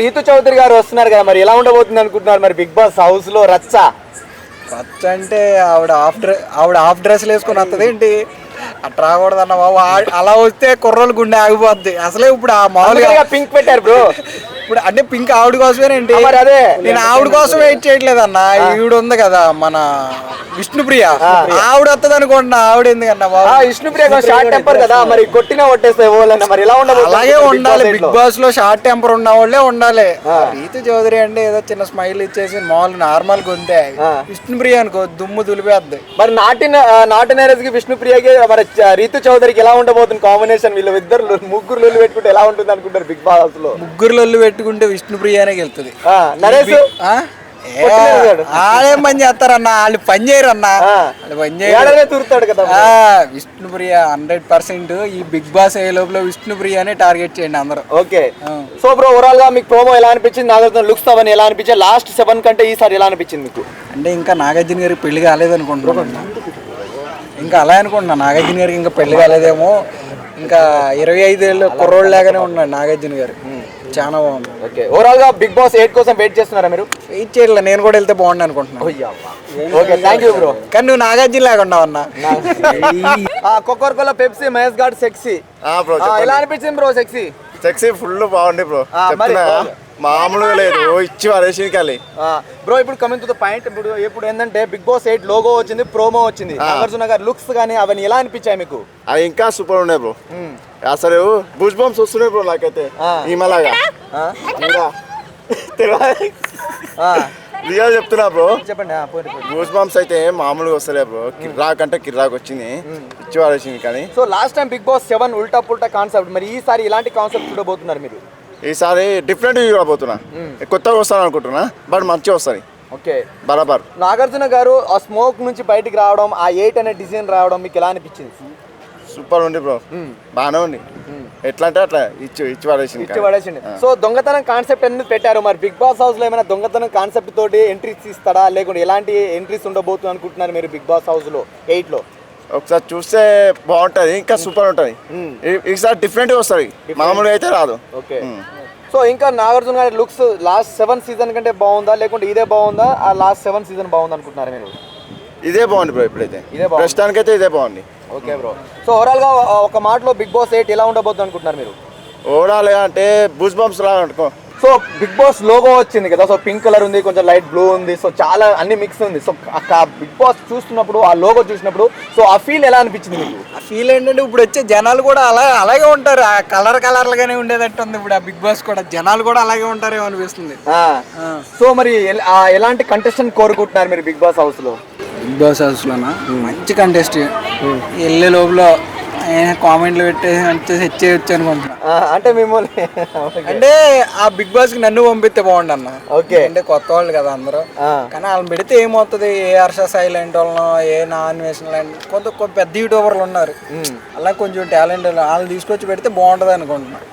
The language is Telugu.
రీతు చౌదరి గారు వస్తున్నారు కదా, మరి ఎలా ఉండబోతుంది అనుకుంటున్నారు మరి బిగ్ బాస్ హౌస్ లో రచ్చ? అంటే ఆవిడ హాఫ్ డ్రెస్లు వేసుకొని వస్తుంది ఏంటి? అట్లా రాకూడదన్న బాబు. అలా వస్తే కుర్రోలు గుండె ఆగిపోద్ది అసలే. ఇప్పుడు ఆ మామూలుగా పింక్ పెట్టారు బ్రో. ఇప్పుడు అంటే పింక్ ఆవిడ కోసమేనండి. మరి అదే నేను ఆవిడ కోసం వెయిట్ చేయట్లేదు అన్న. ఈవిడ ఉంది కదా మన విష్ణుప్రియ, ఆవిడ వస్తుంది అనుకుంటున్నా. ఆవిడ ఎందుకన్నా బాబు? విష్ణుప్రియ షార్ట్ టెంపర్ కదా, మరి కొట్టినా కొట్టేస్తాయి వాళ్ళన్న. మరి ఎలా ఉండదు? అలాగే ఉండాలి. బిగ్ బాస్ లో షార్ట్ టెంపర్ ఉన్న వాళ్ళే ఉండాలి. రీతు చౌదరి అంటే ఏదో చిన్న స్మైల్ ఇచ్చేసి మామూలు నార్మల్ గా ఉంటే, విష్ణుప్రియ అనుకో దుమ్ము దులిపేద్ది. మరి నాటి నేరజ్ కి విష్ణుప్రియకి మరి రీతు చౌదరికి ఎలా ఉండబోతుంది కాంబినేషన్? వీళ్ళు ఇద్దరు ముగ్గురు లొల్లు పెట్టుకుంటే ఎలా ఉంటుంది అనుకుంటారు బిగ్ బాస్ లో? ముగ్గురు లొల్లు పెట్టుకుంటే విష్ణుప్రియనే గెలుతుంది. నరేష్ వాళ్ళేం పని చేస్తారన్న? వాళ్ళు పని చేయరన్నా. వాళ్ళు పని చేయరు కదా. విష్ణుప్రియ 100%. ఈ బిగ్ బాస్ అయ్యే లోపల విష్ణుప్రియనే టార్గెట్ చేయండి అందరూ. ఓకే. సో బ్రో, ఓవరాల్ గా మీకు ప్రోమో ఎలా అనిపించింది? నాగార్జున లుక్స్ అవన్నీ ఎలా అనిపించాయి? లాస్ట్ 7 కంటే ఈసారి ఎలా అనిపించింది మీకు? అంటే ఇంకా నాగార్జున గారికి పెళ్లి కాలేదు అనుకుంటున్నాను. ఇంకా అలా అనుకుంటున్నా, నాగార్జున గారికి ఇంకా పెళ్లి కాలేదేమో. ఇంకా 25 ఏళ్ళు కుర్రోళ్ళు లాగానే ఉన్నాడు నాగార్జున గారు. చాలా బాగుంది. ఓకే. ఓవరాల్ గా బిగ్ బాస్ 8 కోసం వెయిట్ చేస్తున్నారా మీరు? వెయిట్ చేయట్లే, నేను కూడా వెళ్తే బాగుండు అనుకుంటున్నాను. Okay, thank you bro. కానీ నువ్వు నాగార్జున లాగా ఉన్నావు అన్న. కొక్కర్కోలో పెప్సీ మహేష్ గాడ్ సెక్సీ ఎలా అనిపించింది బ్రో? సెక్సీ ఫుల్ బాగుంది బ్రో. మామూలుగా లేదు, ఇచ్చి వరేసి బ్రో. ఇప్పుడు కమింగ్ టు ద పాయింట్, ఇప్పుడు ఏంటంటే బిగ్ బాస్ 8 లోగో వచ్చింది, ప్రోమో వచ్చింది. నాగార్జున గారి లుక్స్ కానీ అవన్నీ ఎలా అనిపించాయి మీకు? అవి ఇంకా సూపర్ ఉన్నాయి బ్రో. అసలు బూజ్ బాంబ్స్ వస్తున్నాయి బ్రో నాకైతే. ఈమలాగా రియల్ చెప్తున్నా బ్రో. చెప్పండి. బూజ్ బాంబ్స్ అయితే మామూలుగా వస్తలే బ్రో. కిర్రాక్ అంటే కిర్రాక్ వచ్చింది, ఇచ్చి వారేసింది. కానీ so last time Bigg Boss 7 ఉల్టా పుల్టా కాన్సెప్ట్, మరి ఈసారి ఇలాంటి కాన్సెప్ట్ చూడబోతున్నారు మీరు? ఈసారి డిఫరెంట్ చూడబోతున్నా. కొత్తగా వస్తాను అనుకుంటున్నా, బట్ మంచిగా వస్తుంది. ఓకే, బరాబర్. నాగార్జున గారు ఆ స్మోక్ నుంచి బయటికి రావడం, ఆ 8 అనే డిజైన్ రావడం మీకు ఎలా అనిపించింది? సూపర్ ఉంది బ్రో, బాగానే ఉంది. ఎట్లా అంటే అట్లా ఇచ్చి పడేసింది. సో దొంగతనం కాన్సెప్ట్ ఎందుకు పెట్టారు? మరి బిగ్ బాస్ హౌస్ లో ఏమైనా దొంగతనం కాన్సెప్ట్ తోటి ఎంట్రీస్ ఇస్తాడా, లేకుంటే ఎలాంటి ఎంట్రీస్ ఉండబోతుంది అనుకుంటున్నారు మీరు బిగ్ బాస్ హౌస్ లో 8 లో? ఒకసారి చూస్తే బాగుంటది, ఇంకా సూపర్ ఉంటది. ఈసారి డిఫరెంట్ గా వస్తుంది, మామూలుగా అయితే రాదు. ఓకే. సో ఇంకా నాగార్జున గారి లుక్స్ లాస్ట్ 7 సీజన్ కంటే బాగుందా, లేకుంటే ఇదే బాగుందా? ఆ లాస్ట్ 7 సీజన్ బాగుంది అనుకుంటున్నారు మీరు? ఇదే బాగుంది బ్రో. ఇప్పుడైతే ప్రస్తుతానికి అయితే ఇదే బాగుంది. Okay bro. సో ఓవరాల్ గా ఒక మాటలో బిగ్ బాస్ 8 ఎలా ఉండబోతుంది అనుకుంటున్నారు మీరు? ఓవరాల్ గా అంటే బూజ్ బాంబ్స్ లా అనుకో. సో బిగ్ బాస్ లోగో వచ్చింది కదా, సో పింక్ కలర్ ఉంది, కొంచెం లైట్ బ్లూ ఉంది, సో చాలా అన్ని మిక్స్ ఉంది. సో బిగ్ బాస్ చూస్తున్నప్పుడు, ఆ లోగో చూసినప్పుడు, సో ఆ ఫీల్ ఎలా అనిపించింది మీకు? ఆ ఫీల్ ఏంటంటే ఇప్పుడు వచ్చే జనాలు కూడా అలాగే ఉంటారు. ఆ కలర్లుగానే ఉండేటట్టు ఉంది. ఇప్పుడు ఆ బిగ్ బాస్ కూడా జనాలు కూడా అలాగే ఉంటారేమో అనిపిస్తుంది. సో మరి ఎలాంటి కంటెస్టెంట్ కోరుకుంటున్నారు మీరు బిగ్ బాస్ హౌస్ లో? బిగ్ బాస్ హౌస్ లోనా మంచి కంటెస్ట్ వెళ్ళే లోపల కామెంట్లు పెట్టేసి సెట్ చేయొచ్చు అనుకుంటున్నా. అంటే మిమ్మల్ని అంటే ఆ బిగ్ బాస్ కి నన్ను పంపిస్తే బాగుండు అన్న. ఓకే. అంటే కొత్త వాళ్ళు కదా అందరూ, కానీ వాళ్ళని పెడితే ఏమవుతుంది? ఏ హర్ష సైలెంట్ వాళ్ళను, ఏ నాన్ వేషన్ కొంత పెద్ద యూట్యూబర్లు ఉన్నారు, అలా కొంచెం టాలెంట్ వాళ్ళని తీసుకొచ్చి పెడితే బాగుంటది అనుకుంటున్నా.